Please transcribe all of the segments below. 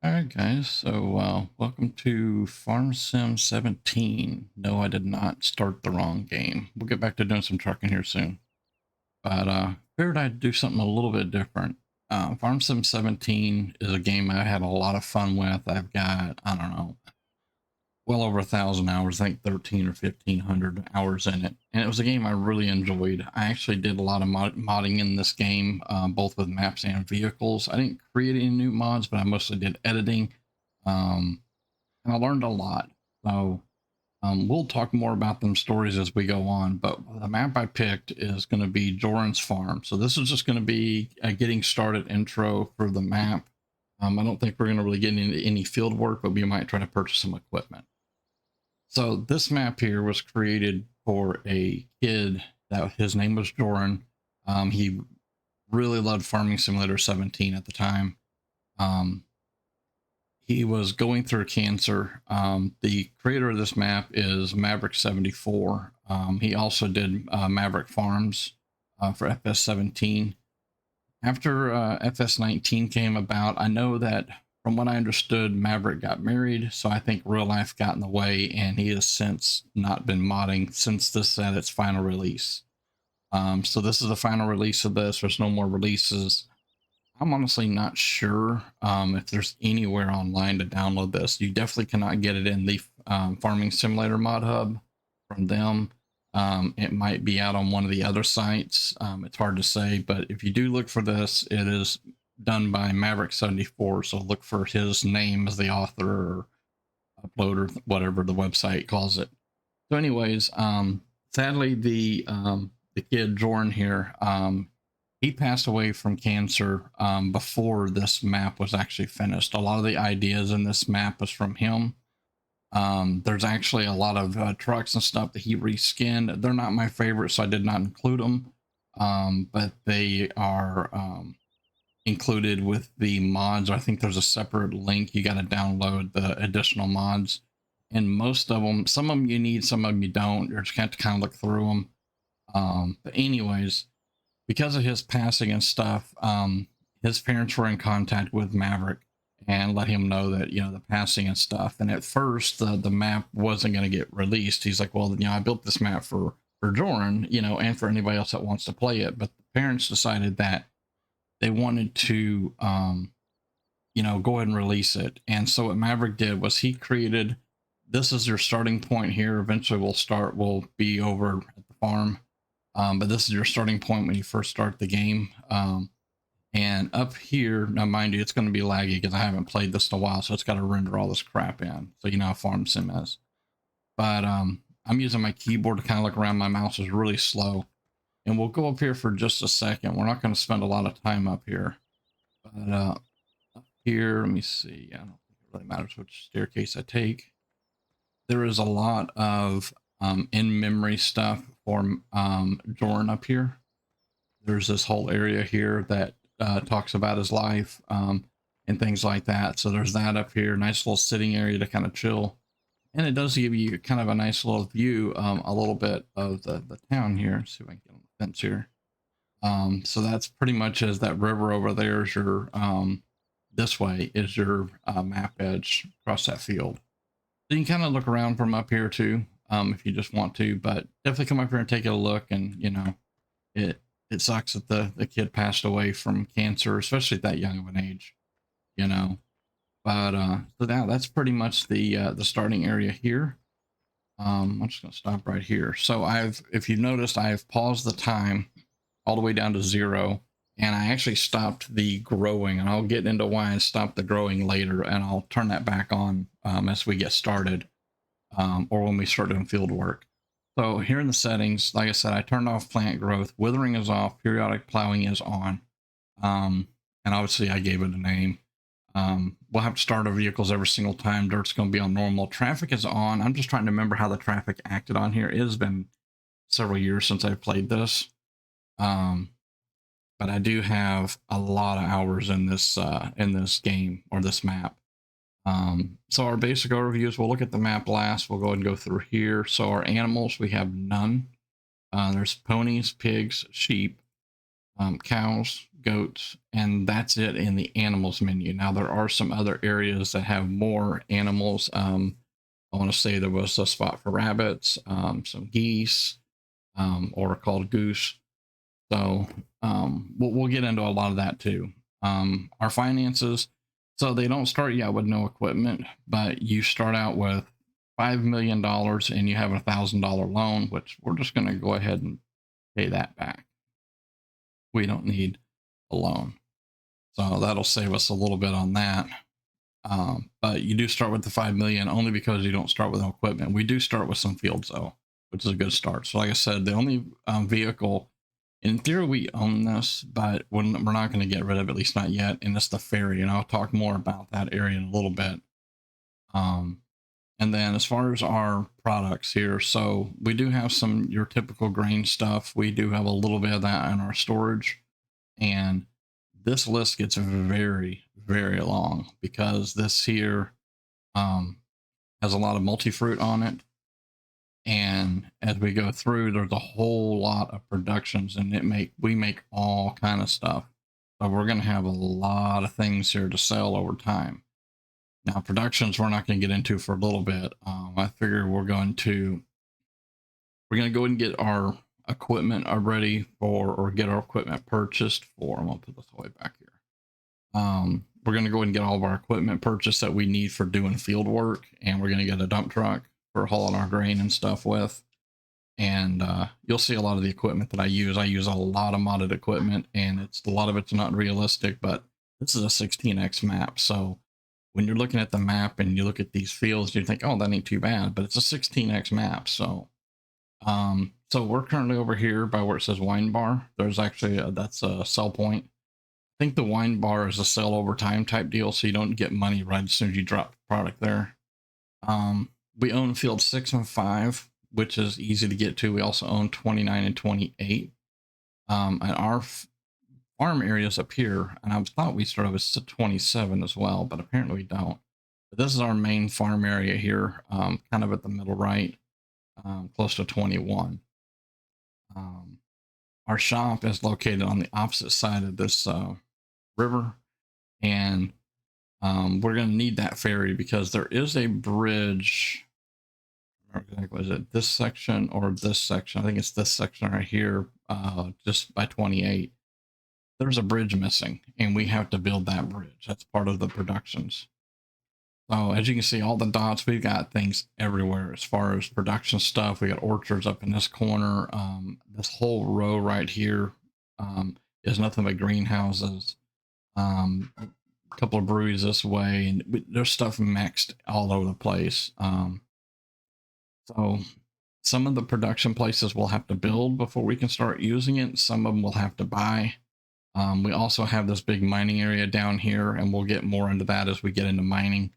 All right, guys. So, welcome to Farm Sim 17. No, I did not start the wrong game. We'll get back to doing some trucking here soon. But figured I'd do something a little bit different. Farm Sim 17 is a game I had a lot of fun with. I've got, I don't know, well over 1,000 hours. I think 13 or 1,500 hours in it, and it was a game I really enjoyed. I actually did a lot of modding in this game, both with maps and vehicles. I didn't create any new mods, but I mostly did editing. Um, and I learned a lot. So we'll talk more about them stories as we go on. But the map I picked is going to be Joran's farm. So this is just going to be a getting started intro for the map. I don't think we're going to really get into any field work, but we might try to purchase some equipment. So this map here was created for a kid that his name was Joran. He really loved Farming Simulator 17 at the time. Um, he was going through cancer. The creator of this map is Maverick74. He also did Maverick Farms for FS17. After FS19 came about, I know that from what I understood, Maverick got married, so I think real life got in the way, and he has since not been modding since this at its final release. So this is the final release of this. There's no more releases. I'm honestly not sure if there's anywhere online to download this. You definitely cannot get it in the Farming Simulator mod hub from them. It might be out on one of the other sites. It's hard to say, but if you do look for this, it is done by Maverick74. So look for his name as the author or uploader, whatever the website calls it. So, anyways, sadly, the kid Joran here, he passed away from cancer before this map was actually finished. A lot of the ideas in this map was from him. There's actually a lot of trucks and stuff that he reskinned. They're not my favorite, so I did not include them. But they are included with the mods. I think there's a separate link. You got to download the additional mods. And most of them, some of them you need, some of them you don't. You're just going to have to kind of look through them. But anyways, because of his passing and stuff, his parents were in contact with Maverick and let him know that, the passing and stuff. And at first, the map wasn't going to get released. He's like, well, I built this map for Joran, and for anybody else that wants to play it. But the parents decided that they wanted to, go ahead and release it. And so what Maverick did was he created, this is your starting point here. Eventually we'll be over at the farm. But this is your starting point when you first start the game. And up here, now mind you, it's going to be laggy because I haven't played this in a while, so it's got to render all this crap in. So you know how Farm Sim is. But I'm using my keyboard to kind of look around. My mouse is really slow. And we'll go up here for just a second. We're not going to spend a lot of time up here. But up here, let me see. I don't think it really matters which staircase I take. There is a lot of in-memory stuff for Joran up here. There's this whole area here that talks about his life and things like that. So there's that up here. Nice little sitting area to kind of chill. And it does give you kind of a nice little view, a little bit of the town here. Let's see if I can get on the fence here. So that's pretty much as that river over there is your, this way is your map edge across that field. So you can kind of look around from up here too, if you just want to, but definitely come up here and take a look. And, it sucks that the kid passed away from cancer, especially at that young of an age, but so now that's pretty much the starting area here. I'm just going to stop right here. So if you've noticed, I've paused the time all the way down to 0, and I actually stopped the growing, and I'll get into why I stopped the growing later, and I'll turn that back on as we get started, or when we start doing field work. So here in the settings, like I said, I turned off plant growth. Withering is off. Periodic plowing is on. And obviously I gave it a name. We'll have to start our vehicles every single time. Dirt's going to be on normal. Traffic is on. I'm just trying to remember how the traffic acted on here. It has been several years since I've played this. But I do have a lot of hours in this game or this map. So our basic overviews, we'll look at the map last. We'll go ahead and go through here. So our animals, we have none. There's ponies, pigs, sheep. cows, goats, and that's it in the animals menu. Now there are some other areas that have more animals. I want to say there was a spot for rabbits, some geese, or called goose. So we'll get into a lot of that too. Our finances, so they don't start yet with no equipment, but you start out with $5 million and you have $1,000 loan, which we're just going to go ahead and pay that back. We don't need a loan, so that'll save us a little bit on that. But you do start with the 5 million only because you don't start with no equipment. We do start with some fields though, which is a good start. So like I said, the only vehicle, in theory, we own this, but we're not going to get rid of it, at least not yet. And it's the ferry, and I'll talk more about that area in a little bit. And then as far as our products here, so we do have some your typical grain stuff. We do have a little bit of that in our storage, and this list gets very, very long because this here has a lot of multi-fruit on it. And as we go through, there's a whole lot of productions, and we make all kind of stuff. So we're going to have a lot of things here to sell over time. Now, productions we're not going to get into for a little bit. I figure we're going to go and get our equipment ready for, or get our equipment purchased for. I'm going to put this way back here. We're going to go and get all of our equipment purchased that we need for doing field work, and we're going to get a dump truck for hauling our grain and stuff with. And you'll see a lot of the equipment that I use. I use a lot of modded equipment, and a lot of it's not realistic, but this is a 16x map. So when you're looking at the map and you look at these fields, you think, oh, that ain't too bad, but it's a 16x map. So so we're currently over here by where it says wine bar. There's actually that's a sell point. I think the wine bar is a sell over time type deal, so you don't get money right as soon as you drop the product there. We own field 6 and 5, which is easy to get to. We also own 29 and 28. And our farm areas up here, and I thought we started with 27 as well, but apparently we don't. But this is our main farm area here, kind of at the middle right, close to 21. Our shop is located on the opposite side of this river, and we're going to need that ferry because there is a bridge. Was it this section or this section? I think it's this section right here, just by 28. There's a bridge missing, and we have to build that bridge. That's part of the productions. So as you can see, all the dots, we've got things everywhere as far as production stuff. We got orchards up in this corner. This whole row right here is nothing but greenhouses. A couple of breweries this way, and there's stuff mixed all over the place. So some of the production places we'll have to build before we can start using it. Some of them we'll have to buy. We also have this big mining area down here, and we'll get more into that as we get into mining.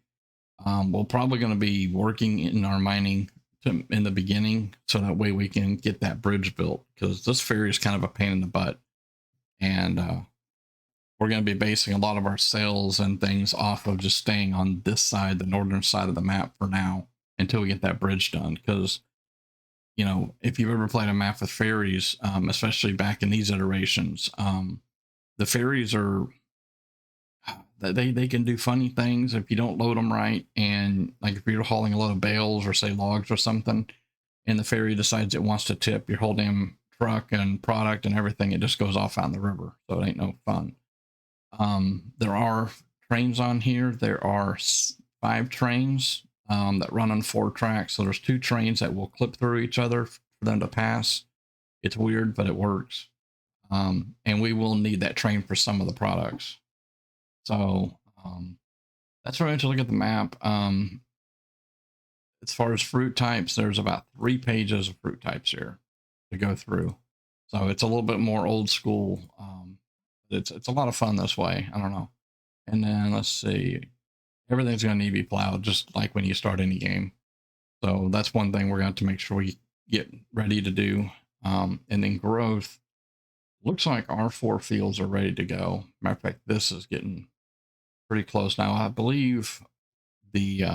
We're probably going to be working in our mining in the beginning, so that way we can get that bridge built, because this ferry is kind of a pain in the butt. And we're going to be basing a lot of our sales and things off of just staying on this side, the northern side of the map for now, until we get that bridge done. Because, you know, if you've ever played a map with ferries, especially back in these iterations, the ferries are, they can do funny things if you don't load them right. And like if you're hauling a lot of bales or say logs or something, and the ferry decides it wants to tip your whole damn truck and product and everything, it just goes off out in the river. So it ain't no fun. There are trains on here. There are 5 trains that run on 4 tracks. So there's 2 trains that will clip through each other for them to pass. It's weird, but it works. And we will need that train for some of the products. So that's where I want to look at the map. As far as fruit types, there's about 3 pages of fruit types here to go through. So it's a little bit more old school. It's a lot of fun this way. I don't know. And then let's see. Everything's going to need to be plowed, just like when you start any game. So that's one thing we're going to have to make sure we get ready to do. And then growth. Looks like our 4 fields are ready to go. Matter of fact, this is getting pretty close now. I believe the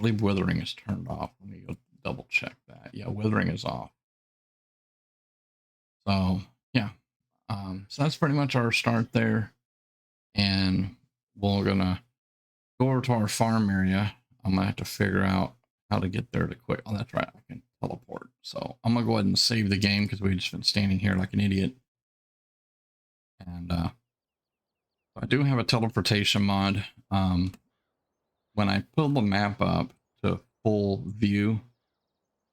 withering is turned off. Let me go double check that. Yeah, withering is off. So yeah, so that's pretty much our start there, and we're gonna go over to our farm area. I'm gonna have to figure out how to get there to quick. Oh, that's right, I can teleport. So I'm gonna go ahead and save the game because we've just been standing here like an idiot. And I do have a teleportation mod. When I pull the map up to full view,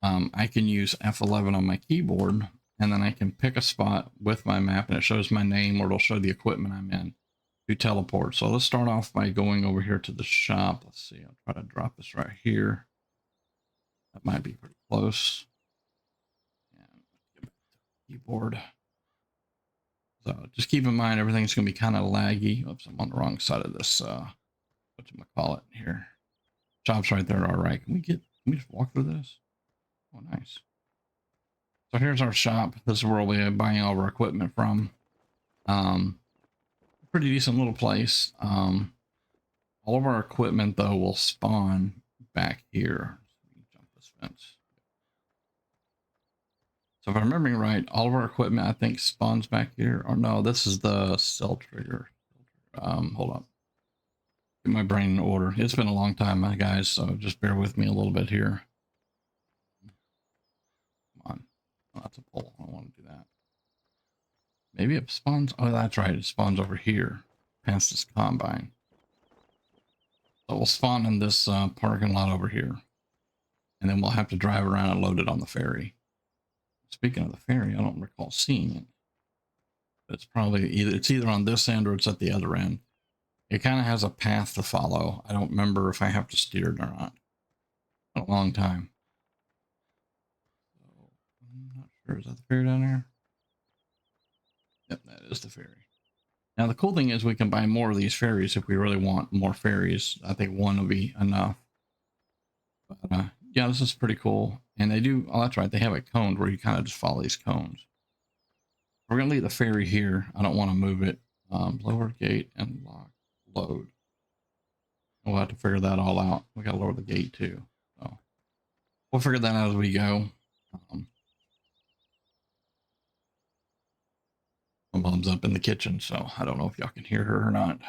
I can use F11 on my keyboard, and then I can pick a spot with my map, and it shows my name, or it'll show the equipment I'm in to teleport. So let's start off by going over here to the shop. Let's see, I'll try to drop this right here. That might be pretty close. And get back to keyboard. So just keep in mind, everything's going to be kind of laggy. Oops, I'm on the wrong side of this, whatchamacallit here. Shop's right there. All right, can we just walk through this? Oh, nice. So here's our shop. This is where we're buying all of our equipment from. Pretty decent little place. All of our equipment, though, will spawn back here. Jump this fence. So if I'm remembering right, all of our equipment, I think, spawns back here. Or no, this is the cell trigger. Hold on. Get my brain in order. It's been a long time, guys, so just bear with me a little bit here. Come on. Oh, that's a pole. I don't want to do that. Maybe it spawns. Oh, that's right. It spawns over here past this combine. So we'll spawn in this parking lot over here. And then we'll have to drive around and load it on the ferry. Speaking of the ferry, I don't recall seeing it. It's probably either on this end or it's at the other end. It kind of has a path to follow. I don't remember if I have to steer it or not. A long time. So I'm not sure. Is that the ferry down there? Yep, that is the ferry. Now the cool thing is we can buy more of these ferries if we really want more ferries. I think one will be enough. But yeah, this is pretty cool. And they do. Oh, that's right. They have it coned where you kind of just follow these cones. We're gonna leave the ferry here. I don't want to move it. Lower gate and lock load. We'll have to figure that all out. We gotta lower the gate too. So we'll figure that out as we go. My mom's up in the kitchen, so I don't know if y'all can hear her or not.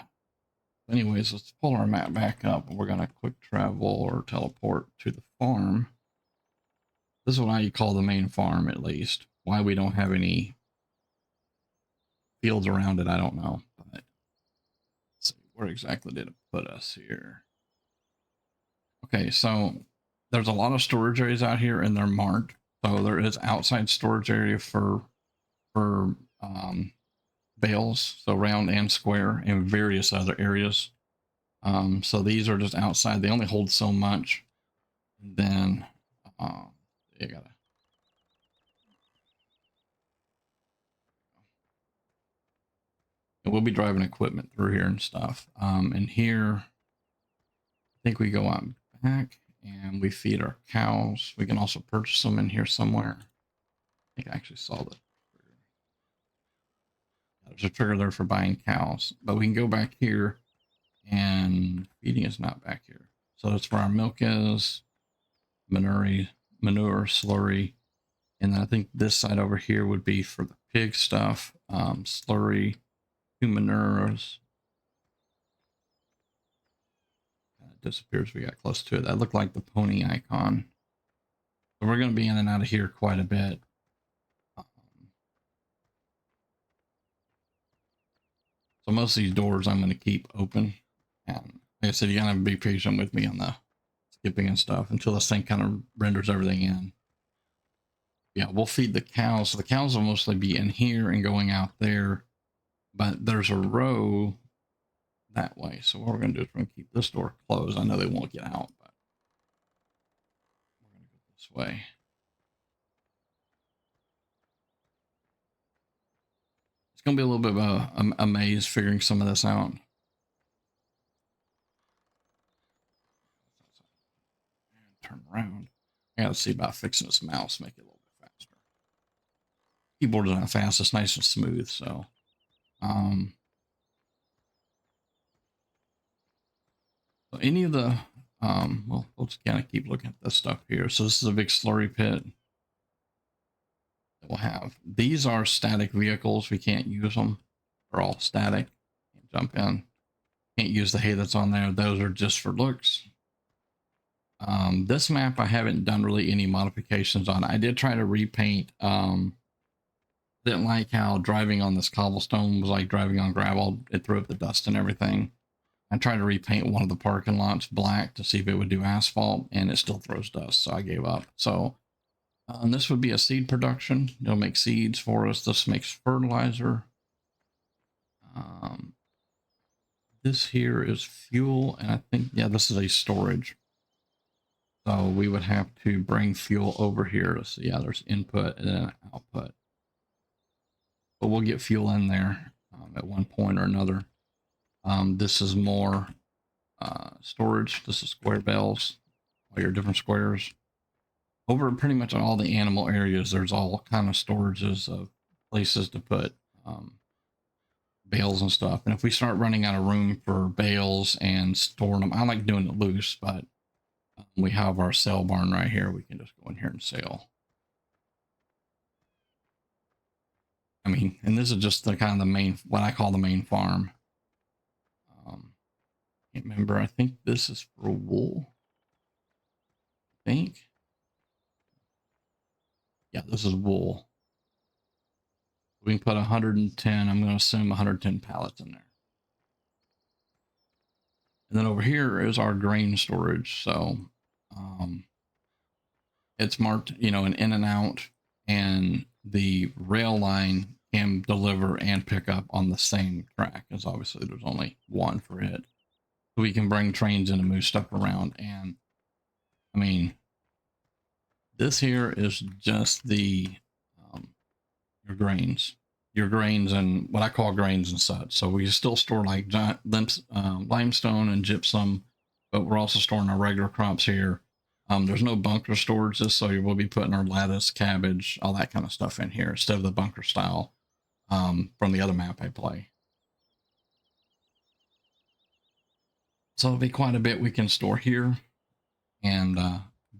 Anyways, let's pull our map back up. We're gonna quick travel or teleport to the farm. This is what I call the main farm, at least. Why we don't have any fields around it, I don't know. But let's see, where exactly did it put us here? Okay, so there's a lot of storage areas out here, and they're marked. So there is outside storage area for bales, so round and square, and various other areas. So these are just outside. They only hold so much. And then you gotta. And we'll be driving equipment through here and stuff. And here, I think we go out back and we feed our cows. We can also purchase them in here somewhere. I think I actually saw the trigger. There's a trigger there for buying cows, but we can go back here, and feeding is not back here. So that's where our milk is, manure, slurry. And then I think this side over here would be for the pig stuff, slurry, two manures. It disappears. We got close to it. That looked like the pony icon. So we're going to be in and out of here quite a bit. So most of these doors I'm going to keep open. And like I said, you got to be patient with me on the skipping and stuff until this thing kind of renders everything in. Yeah, we'll feed the cows. So the cows will mostly be in here and going out there. But there's a row that way. So what we're going to do is we're going to keep this door closed. I know they won't get out, but we're going to go this way. It's going to be a little bit of a maze figuring some of this out. Turn around. I got to see about fixing this mouse, make it a little bit faster. Keyboard is not fast. It's nice and smooth. So, so any of the, well, we'll just kind of keep looking at this stuff here. So this is a big slurry pit. that we'll have. These are static vehicles. We can't use them. They're all static. Can't jump in. Can't use the hay that's on there. Those are just for looks. This map I haven't done really any modifications on. I did try to repaint. Didn't like how driving on this cobblestone was like driving on gravel. It threw up the dust and everything. I tried to repaint one of the parking lots black to see if it would do asphalt, and it still throws dust, so I gave up. So this would be a seed production. It'll make seeds for us. This makes fertilizer. This here is fuel, and I think, yeah, this is a storage. So we would have to bring fuel over here. So yeah, there's input and then output. But we'll get fuel in there at one point or another. This is more storage. This is square bales, all your different squares. Over pretty much all the animal areas, there's all kind of storages of places to put bales and stuff. And if we start running out of room for bales and storing them, I like doing it loose, but we have our sale barn right here. We can just go in here and sell. I mean, and this is just the kind of the main, what I call the main farm. Can't remember. I think this is for wool. I think. Yeah, this is wool. We can put 110. I'm going to assume 110 pallets in there. And then over here is our grain storage. So it's marked, you know, an in and out, and the rail line can deliver and pick up on the same track, as obviously there's only one for it. So we can bring trains in and move stuff around. And I mean, this here is just the your grains and what I call grains and such. So we still store like giant limestone and gypsum, but we're also storing our regular crops here. There's no bunker storages, so we'll be putting our lettuce, cabbage, all that kind of stuff in here instead of the bunker style from the other map I play. So it'll be quite a bit we can store here. And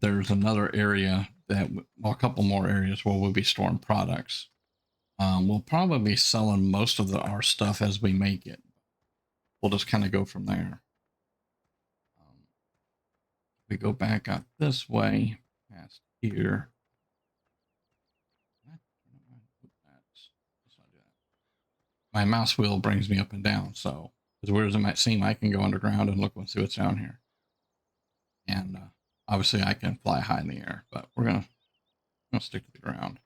there's another area that, well, a couple more areas where we'll be storing products. We'll probably be selling most of our stuff as we make it. We'll just kind of go from there. We go back out this way, past here. My mouse wheel brings me up and down, so as weird as it might seem, I can go underground and look and see what's down here. And obviously I can fly high in the air, but we're gonna stick to the ground.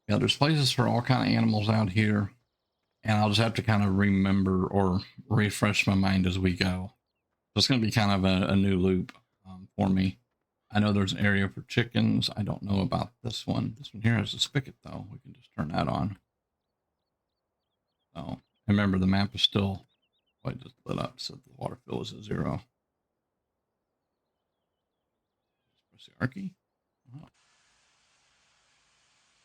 Yeah, there's places for all kind of animals out here, and I'll just have to kind of remember or refresh my mind as we go. So it's going to be kind of a new loop for me. I know there's an area for chickens. I don't know about this one. This one here has a spigot, though. We can just turn that on. So remember, the map is still quite just lit up, so the water fill is at 0. Press the R key. Oh.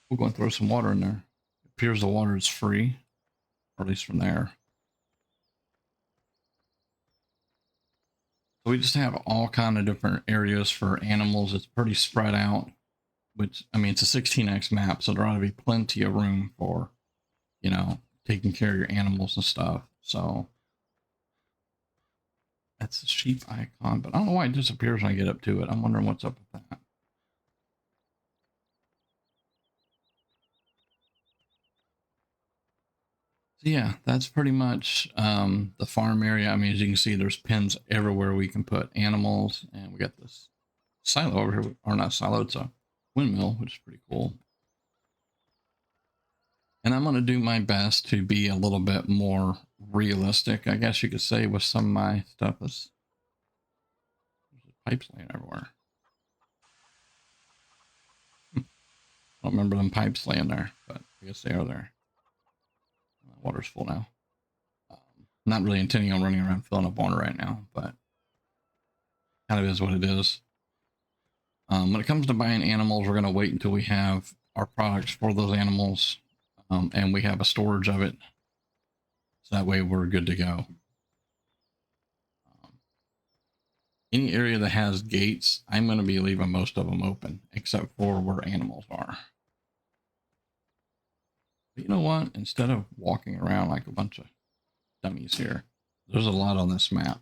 We'll go and throw some water in there. It appears the water is free, or at least from there. So we just have all kind of different areas for animals. It's pretty spread out, which, I mean, it's a 16x map, so there ought to be plenty of room for, you know, taking care of your animals and stuff. So that's the sheep icon, but I don't know why it disappears when I get up to it. I'm wondering what's up with that. So yeah, that's pretty much the farm area. I mean, as you can see, there's pens everywhere we can put animals, and we got this silo over here, or not silo, it's a windmill, which is pretty cool. And I'm going to do my best to be a little bit more realistic, I guess you could say, with some of my stuff. There's pipes laying everywhere. I don't remember them pipes laying there, but I guess they are there. Water's full now. Not really intending on running around filling up water right now, but kind of is what it is. When it comes to buying animals, we're going to wait until we have our products for those animals, and we have a storage of it. So that way we're good to go. any area that has gates, I'm going to be leaving most of them open, except for where animals are. But you know what? Instead of walking around like a bunch of dummies here, there's a lot on this map.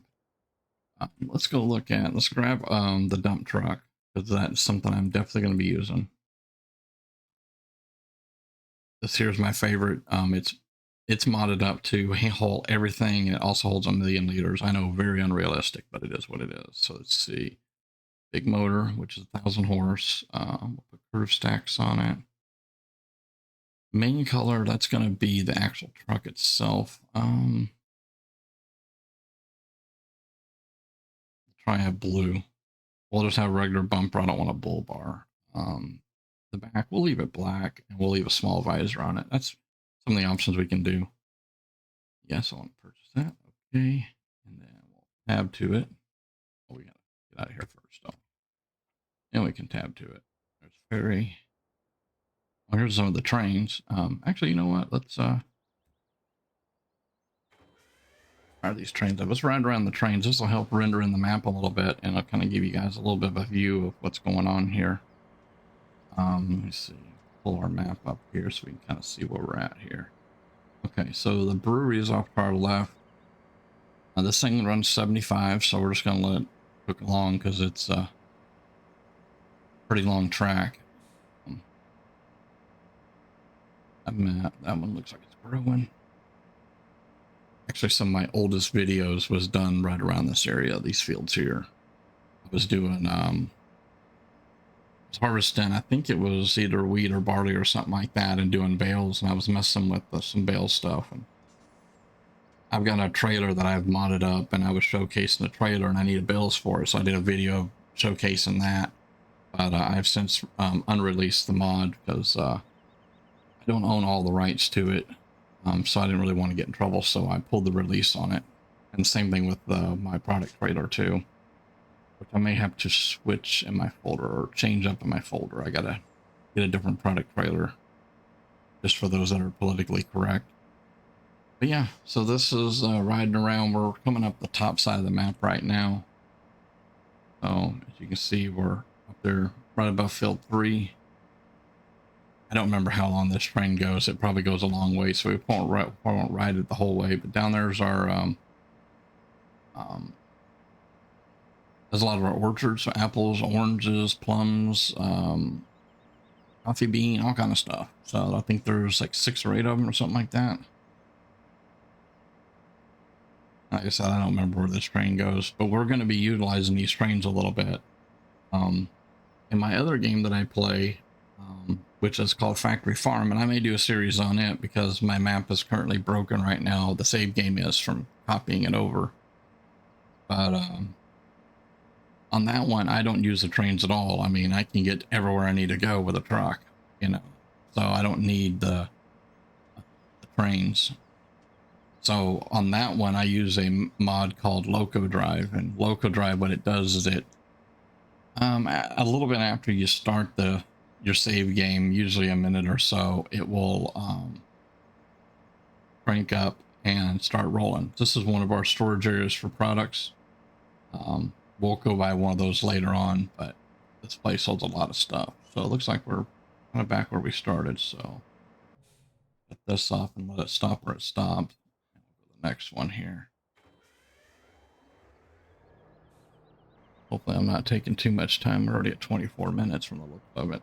Let's go look at, let's grab the dump truck, because that's something I'm definitely going to be using. This here's my favorite. It's modded up to haul everything, and it also holds 1,000,000 liters. I know, very unrealistic, but it is what it is. So let's see. Big motor, which is 1,000 horse. We'll put curve stacks on it. Main color, that's going to be the actual truck itself. Try have blue. We'll just have a regular bumper. I don't want a bull bar. The back, we'll leave it black, and we'll leave a small visor on it. That's some of the options we can do. Yes, I want to purchase that. Okay, and then we'll tab to it. Oh, we gotta get out of here first, though. And we can tab to it. There's ferry. Oh, here's some of the trains. Actually, you know what? Let's fire these trains up. Let's ride around the trains. This will help render in the map a little bit, and I'll kind of give you guys a little bit of a view of what's going on here. Let me see. Pull our map up here so we can kind of see where we're at here. Okay, so the brewery is off to our left. This thing runs 75, so we're just going to let it cook along because it's a pretty long track. That map, that one looks like it's growing. Actually, some of my oldest videos was done right around this area, these fields here. I was doing, was harvesting, I think it was either wheat or barley or something like that, and doing bales, and I was messing with some bale stuff. And I've got a trailer that I've modded up, and I was showcasing the trailer, and I needed bales for it, so I did a video showcasing that. But I've since unreleased the mod because I don't own all the rights to it, so I didn't really want to get in trouble, so I pulled the release on it. And same thing with my product trailer too, which I may have to switch in my folder or change up in my folder. I gotta get a different product trailer just for those that are politically correct. But yeah, so this is riding around. We're coming up the top side of the map right now. So as you can see, we're up there right above field 3. I don't remember how long this train goes. It probably goes a long way, so we won't ride it the whole way. But down there's our there's a lot of our orchards, so apples, oranges, plums, coffee bean, all kind of stuff. So I think there's like 6 or 8 of them or something like that. Like I said, I don't remember where this train goes, but we're going to be utilizing these trains a little bit. In my other game that I play, which is called Factory Farm, and I may do a series on it because my map is currently broken right now. The save game is from copying it over. But on that one, I don't use the trains at all. I mean, I can get everywhere I need to go with a truck, you know, so I don't need the trains. So on that one, I use a mod called Loco Drive, and Loco Drive, what it does is it, a little bit after you start your save game, usually a minute or so, it will crank up and start rolling. This is one of our storage areas for products. We'll go by one of those later on, but this place holds a lot of stuff. So it looks like we're kind of back where we started. So get this off and let it stop where it stopped. And we'll go to the next one here. Hopefully I'm not taking too much time. We're already at 24 minutes from the look of it.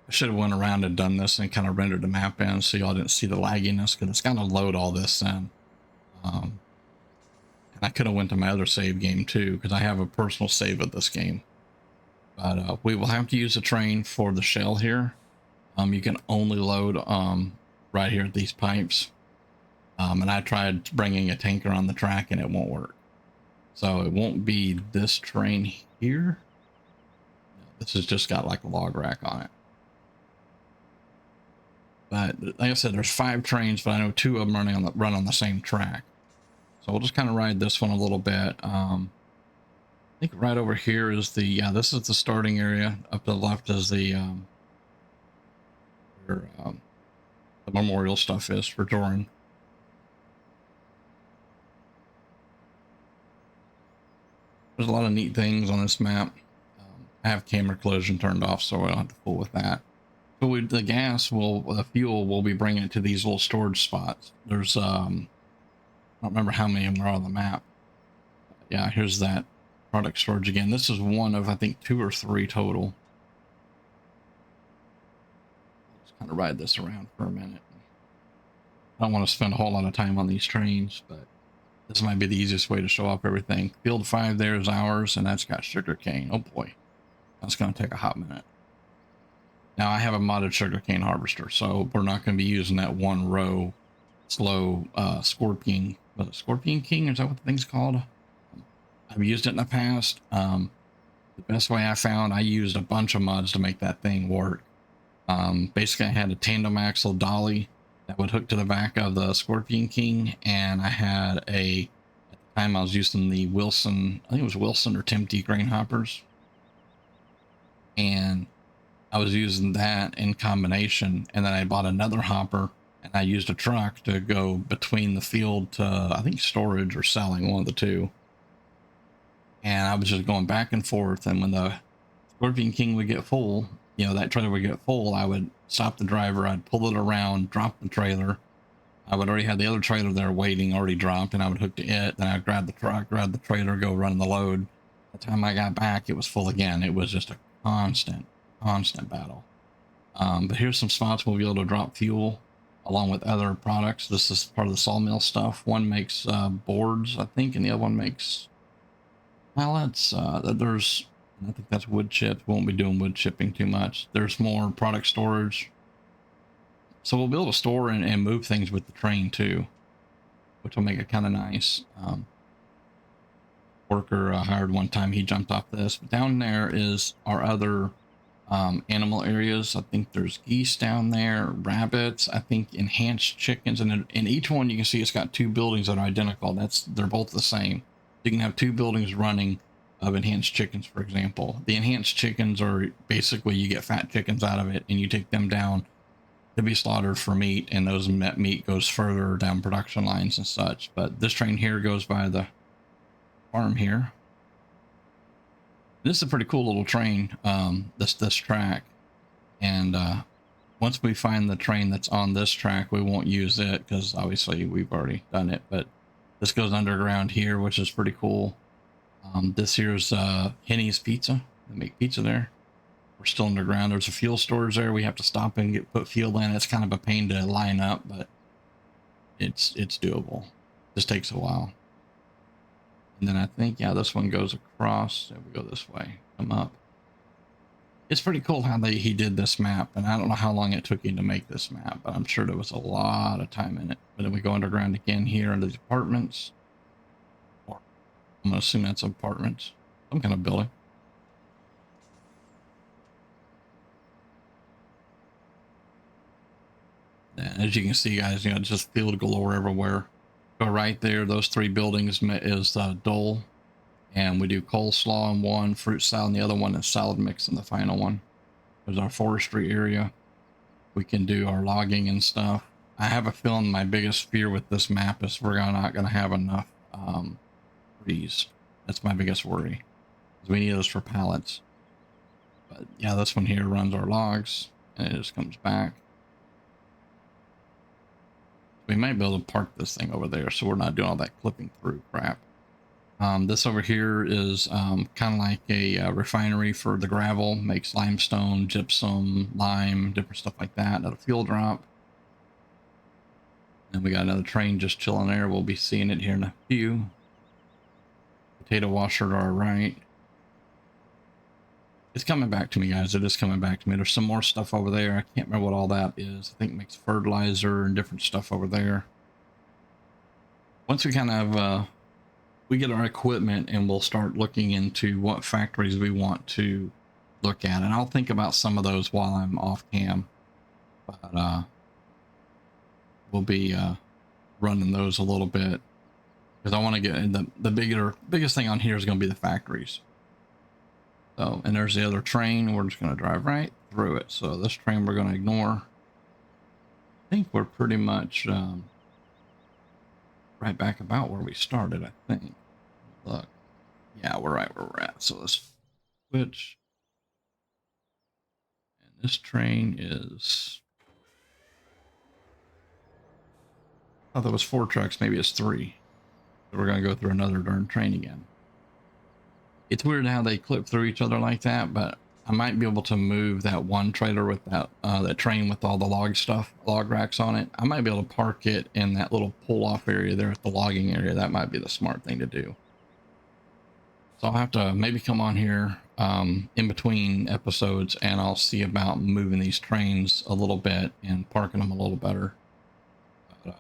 I should have went around and done this and kind of rendered the map in so y'all didn't see the lagginess, because it's going to load all this in. And I could have went to my other save game too, because I have a personal save of this game. But we will have to use a train for the shell here. You can only load right here at these pipes. And I tried bringing a tanker on the track and it won't work. So it won't be this train here. This has just got like a log rack on it. But like I said, there's 5 trains, but I know 2 of them run on the same track. So we'll just kind of ride this one a little bit. I think right over here is this is the starting area. Up to the left is where the memorial stuff is for Joran. There's a lot of neat things on this map. I have camera collision turned off, so I don't have to fool with that. So the fuel will be bringing it to these little storage spots. There's, I don't remember how many of them are on the map. Yeah, here's that product storage again. This is one of, I think, 2 or 3 total. I'll just kind of ride this around for a minute. I don't want to spend a whole lot of time on these trains, but this might be the easiest way to show off everything. Field 5 there is ours, and that's got sugarcane. Oh boy, that's going to take a hot minute. Now I have a modded sugarcane harvester, so we're not going to be using that one row slow Scorpion. Was it Scorpion King? Is that what the thing's called? I've used it in the past. The best way I found, I used a bunch of mods to make that thing work. Basically, I had a tandem axle dolly that would hook to the back of the Scorpion King, and I had at the time I was using the Wilson, I think it was Wilson or Timothy grain hoppers, and I was using that in combination, and then I bought another hopper, and I used a truck to go between the field to, I think, storage or selling, one of the two. And I was just going back and forth, and when the Scorpion King would get full, you know, that trailer would get full, I would stop the driver, I'd pull it around, drop the trailer. I would already have the other trailer there waiting, already dropped, and I would hook to it. Then I'd grab the truck, grab the trailer, go run the load. By the time I got back, it was full again. It was just a constant battle. But here's some spots we'll be able to drop fuel along with other products. This is part of the sawmill stuff. One makes boards, I think, and the other one makes pallets. I think that's wood chips. Won't be doing wood chipping too much. There's more product storage. So we'll be able to store and move things with the train too, which will make it kind of nice. Worker hired one time, he jumped off this. But down there is our other animal areas. I think there's geese down there, rabbits, I think enhanced chickens, and in each one you can see it's got 2 buildings that are identical. They're both the same. You can have 2 buildings running of enhanced chickens, for example. The enhanced chickens are basically, you get fat chickens out of it and you take them down to be slaughtered for meat, and those meat goes further down production lines and such. But this train here goes by the farm here. This is a pretty cool little train, this track. And once we find the train that's on this track, we won't use it because obviously we've already done it. But this goes underground here, which is pretty cool. This here's Henny's Pizza. They make pizza there. We're still underground. There's a fuel storage there. We have to stop and put fuel in. It's kind of a pain to line up, but it's doable. This takes a while. And then I think, yeah, this one goes across. There we go this way. Come up. It's pretty cool how he did this map, and I don't know how long it took him to make this map, but I'm sure there was a lot of time in it. But then we go underground again here into the apartments. Or I'm gonna assume that's apartments. Some kind of building. And as you can see, guys, you know, just field galore everywhere. Go right there. Those 3 buildings is Dole, and we do coleslaw in one, fruit salad in the other one, and salad mix in the final one. There's our forestry area. We can do our logging and stuff. I have a feeling my biggest fear with this map is we're not going to have enough trees. That's my biggest worry, because we need those for pallets. But yeah, this one here runs our logs, and it just comes back. We might be able to park this thing over there so we're not doing all that clipping through crap. This over here is kind of like a refinery for the gravel. Makes limestone, gypsum, lime, different stuff like that at a fuel drop. And we got another train just chilling there. We'll be seeing it here in a few. Potato washer to our right. It's coming back to me, guys. It is coming back to me. There's some more stuff over there. I can't remember what all that is. I think it makes fertilizer and different stuff over there. Once we kind of we get our equipment, and we'll start looking into what factories we want to look at, and I'll think about some of those while I'm off cam. But we'll be running those a little bit, because I want to get in the biggest thing on here is going to be the factories. So, and there's the other train. We're just going to drive right through it. So this train we're going to ignore. I think we're pretty much right back about where we started, I think. Look. Yeah, we're right where we're at. So let's switch. And this train is, I thought it was 4 trucks. Maybe it's 3. So we're going to go through another darn train again. It's weird how they clip through each other like that, but I might be able to move that one trailer with that that train with all the log racks on it. I might be able to park it in that little pull off area there at the logging area. That might be the smart thing to do. So I'll have to maybe come on here in between episodes, and I'll see about moving these trains a little bit and parking them a little better. But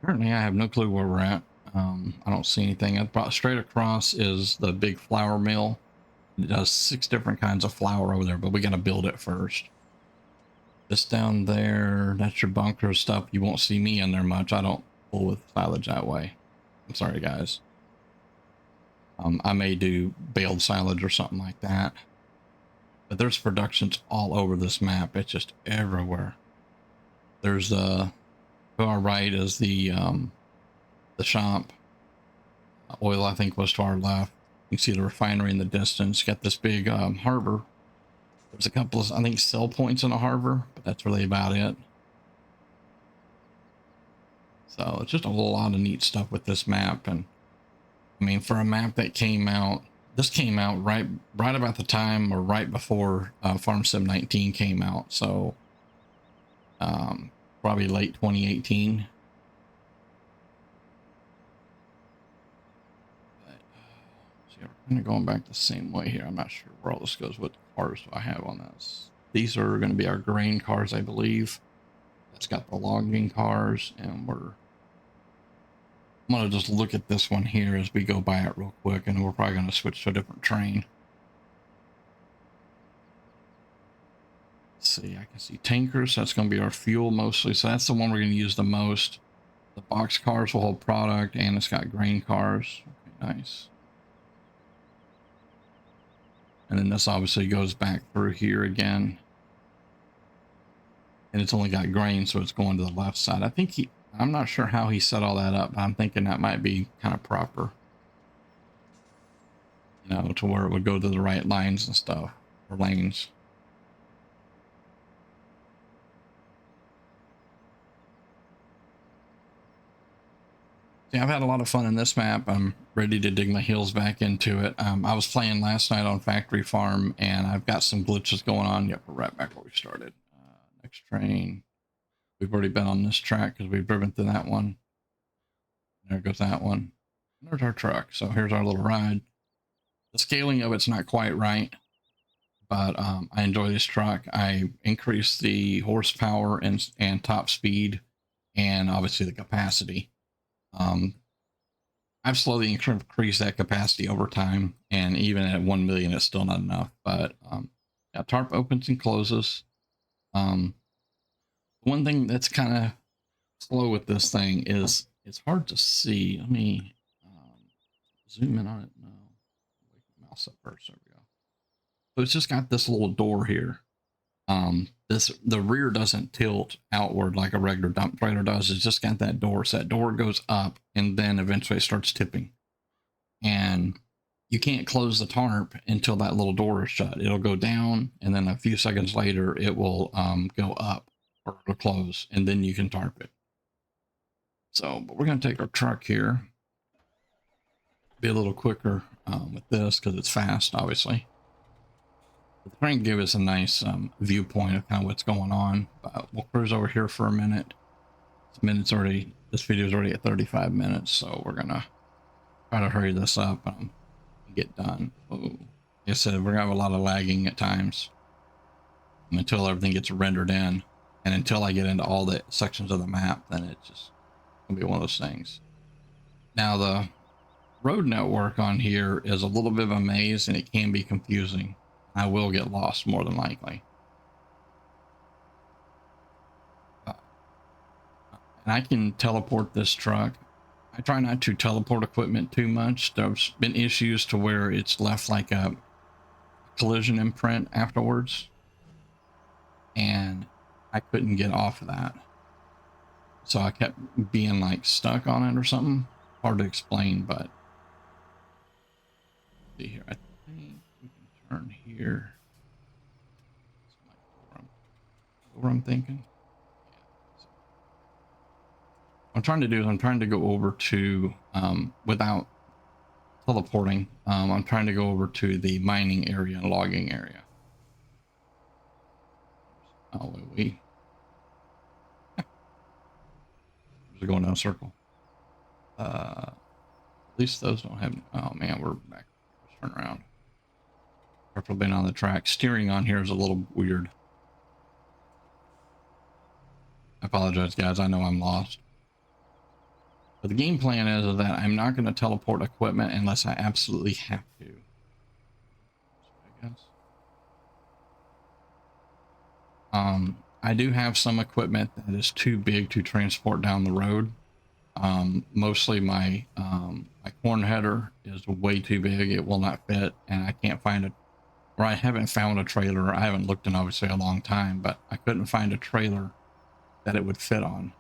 currently I have no clue where we're at. I don't see anything. Straight across is the big flour mill. It does 6 different kinds of flour over there, but we got to build it first. This down there, that's your bunker stuff. You won't see me in there much. I don't pull with silage that way. I'm sorry, guys. I may do baled silage or something like that. But there's productions all over this map. It's just everywhere. There's to our right is the shop. Oil, I think, was to our left. You can see the refinery in the distance. Got this big harbor. There's a couple of, I think, sell points in the harbor, but that's really about it. So it's just a lot of neat stuff with this map. And I mean, for a map that came out, this came out right about the time or right before Farm Sim 19 came out. So probably late 2018. But see, we're kind of going back the same way here. I'm not sure where all this goes. What cars do I have on this? These are going to be our grain cars, I believe. That's got the logging cars, and I'm going to just look at this one here as we go by it real quick, and we're probably going to switch to a different train. Let's see, I can see tankers. That's going to be our fuel mostly. So that's the one we're going to use the most. The box cars will hold product, and it's got grain cars. Okay, nice. And then this obviously goes back through here again. And it's only got grain, so it's going to the left side. I think I'm not sure how he set all that up, but I'm thinking that might be kind of proper. You know, to where it would go to the right lines and stuff, or lanes. Yeah, I've had a lot of fun in this map. I'm ready to dig my heels back into it. I was playing last night on Factory Farm, and I've got some glitches going on. Yep, we're right back where we started. Next train. We've already been on this track because we've driven through that one. There goes that one. There's our truck. So here's our little ride. The scaling of it's not quite right, but I enjoy this truck. I increased the horsepower and top speed, and obviously the capacity. I've slowly increased that capacity over time, and even at 1 million, it's still not enough. But yeah, tarp opens and closes. One thing that's kind of slow with this thing is it's hard to see. Let me zoom in on it. No, wake my mouse up first. There we go. So it's just got this little door here. The rear doesn't tilt outward like a regular dump trailer does. It's just got that door. So that door goes up, and then eventually it starts tipping. And you can't close the tarp until that little door is shut. It'll go down, and then a few seconds later, it will go up or it'll close, and then you can tarp it. So, but we're going to take our truck here. Be a little quicker with this because it's fast, obviously. The train give us a nice viewpoint of kind of what's going on. But we'll cruise over here for a minute. This video is already at 35 minutes, so we're gonna try to hurry this up and get done. Oh, like I said, we're gonna have a lot of lagging at times until everything gets rendered in, and until I get into all the sections of the map, then it's just gonna be one of those things. Now the road network on here is a little bit of a maze, and it can be confusing. I will get lost more than likely. And I can teleport this truck. I try not to teleport equipment too much. There's been issues to where it's left like a collision imprint afterwards, and I couldn't get off of that. So I kept being like stuck on it or something. Hard to explain, but See here, I think we can turn here. This might be where I'm thinking. Yeah. What I'm trying to do is I'm trying to go over to without teleporting. I'm trying to go over to the mining area and logging area. Oh, we're going down a circle. At least those don't have. Oh man, we're back. Let's turn around. After being on the track, steering on here is a little weird. I apologize, guys. I know I'm lost. But the game plan is that I'm not going to teleport equipment unless I absolutely have to. I guess. I do have some equipment that is too big to transport down the road. Mostly my corn header is way too big. It will not fit, and I can't find it. Or I haven't found a trailer. I haven't looked in obviously a long time, but I couldn't find a trailer that it would fit on.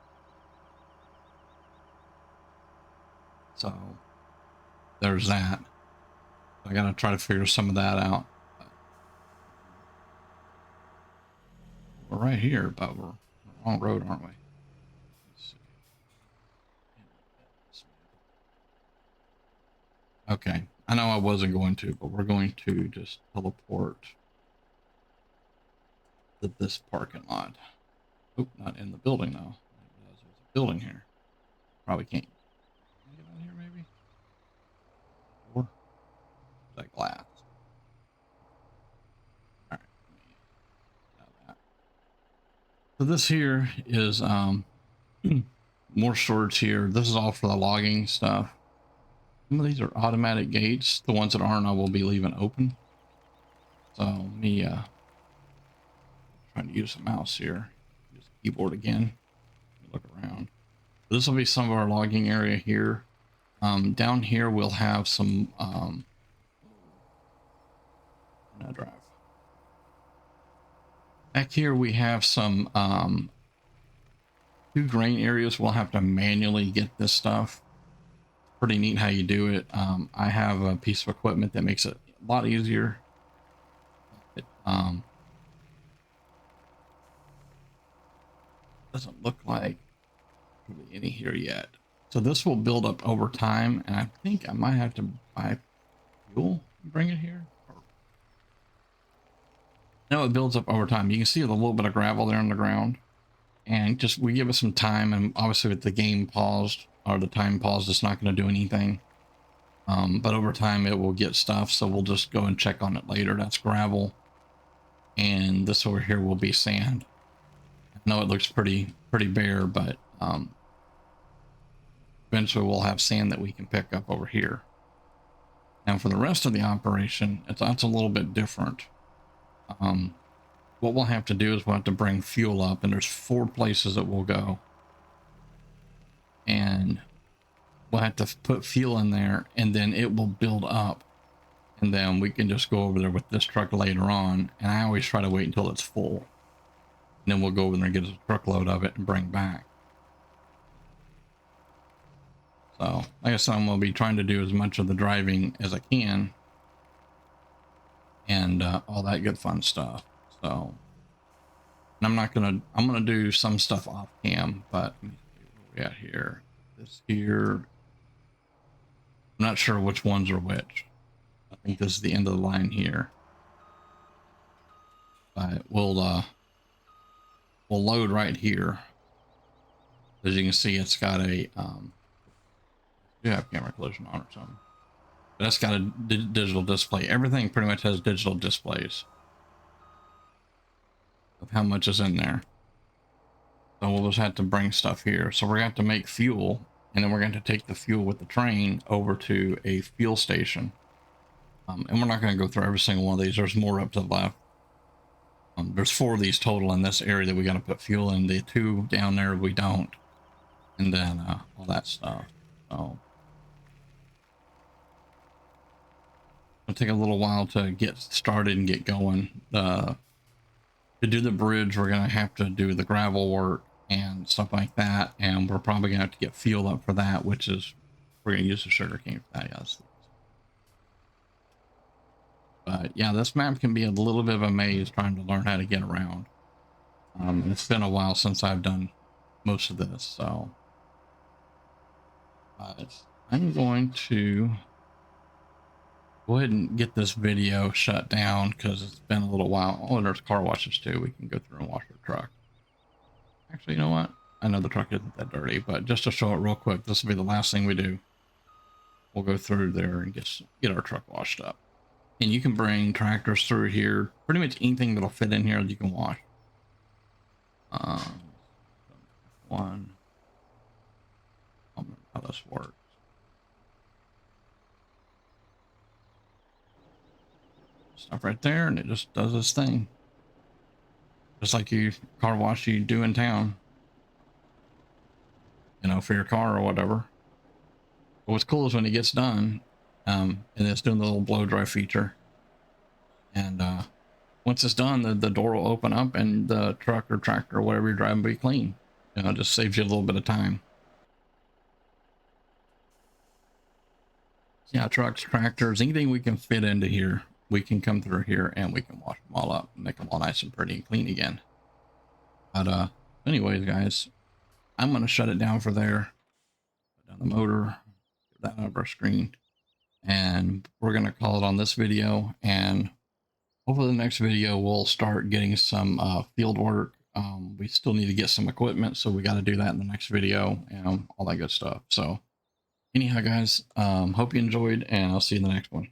So there's that. I got to try to figure some of that out. We're right here, but we're on the wrong road, aren't we? Let's see. Okay, I know I wasn't going to, but we're going to just teleport to this parking lot. Oop, not in the building though. There's a building here. Probably can't. Can I get out of here maybe? Or is that glass? All right. That. So this here is more storage here. This is all for the logging stuff. Some of these are automatic gates. The ones that aren't, I will be leaving open. So me trying to use the mouse here. Use the keyboard again. Look around. This will be some of our logging area here. Down here we'll have some drive. Back here we have some 2 grain areas. We'll have to manually get this stuff. Pretty neat how you do it. I have a piece of equipment that makes it a lot easier. It doesn't look like really any here yet. So this will build up over time, and I think I might have to buy fuel and bring it here. No, it builds up over time. You can see a little bit of gravel there on the ground, and just we give it some time. And obviously, with the game paused or the time paused, it's not going to do anything. But over time, it will get stuff. So we'll just go and check on it later. That's gravel, and this over here will be sand. I know it looks pretty bare, but eventually we'll have sand that we can pick up over here. Now for the rest of the operation, that's a little bit different. What we'll have to do is we'll have to bring fuel up, and there's 4 places that we'll go. And we'll have to put fuel in there, and then it will build up. And then we can just go over there with this truck later on. And I always try to wait until it's full. And then we'll go over there and get a truckload of it and bring back. So, like I said, I'm going to be trying to do as much of the driving as I can. And all that good fun stuff. So, and I'm going to do some stuff off cam, but let me see where we at here. This here, I'm not sure which ones are which. I think this is the end of the line here. But we'll load right here. As you can see, it's got a you have camera collision on or something. But that's got a digital display. Everything pretty much has digital displays of how much is in there. So we'll just have to bring stuff here. So we're going to have to make fuel, and then we're going to take the fuel with the train over to a fuel station. And we're not going to go through every single one of these. There's more up to the left. There's 4 of these total in this area that we got to put fuel in. The 2 down there we don't. And then all that stuff. So it'll take a little while to get started and get going. To do the bridge, we're going to have to do the gravel work and stuff like that. And we're probably going to have to get fuel up for that, which is, we're going to use the sugar cane for that. Yes. But yeah, this map can be a little bit of a maze trying to learn how to get around. It's been a while since I've done most of this, so I'm going to go ahead and get this video shut down because it's been a little while. Oh, and there's car washes too. We can go through and wash our truck. Actually, you know what? I know the truck isn't that dirty, but just to show it real quick, this will be the last thing we do. We'll go through there and get our truck washed up. And you can bring tractors through here. Pretty much anything that'll fit in here you can wash. One. I don't remember how this works. Stuff right there, and it just does this thing. Just like you car wash you do in town. You know, for your car or whatever. But what's cool is when it gets done, and it's doing the little blow dry feature. And once it's done, the door will open up and the truck or tractor or whatever you're driving will be clean. You know, it just saves you a little bit of time. Yeah, trucks, tractors, anything we can fit into here, we can come through here and we can wash them all up and make them all nice and pretty and clean again. But anyways, guys, I'm going to shut it down for there. Put down the motor, get that out of our screen, and we're going to call it on this video. And hopefully the next video we'll start getting some field work. We still need to get some equipment, so we got to do that in the next video and all that good stuff. So anyhow, guys, hope you enjoyed, and I'll see you in the next one.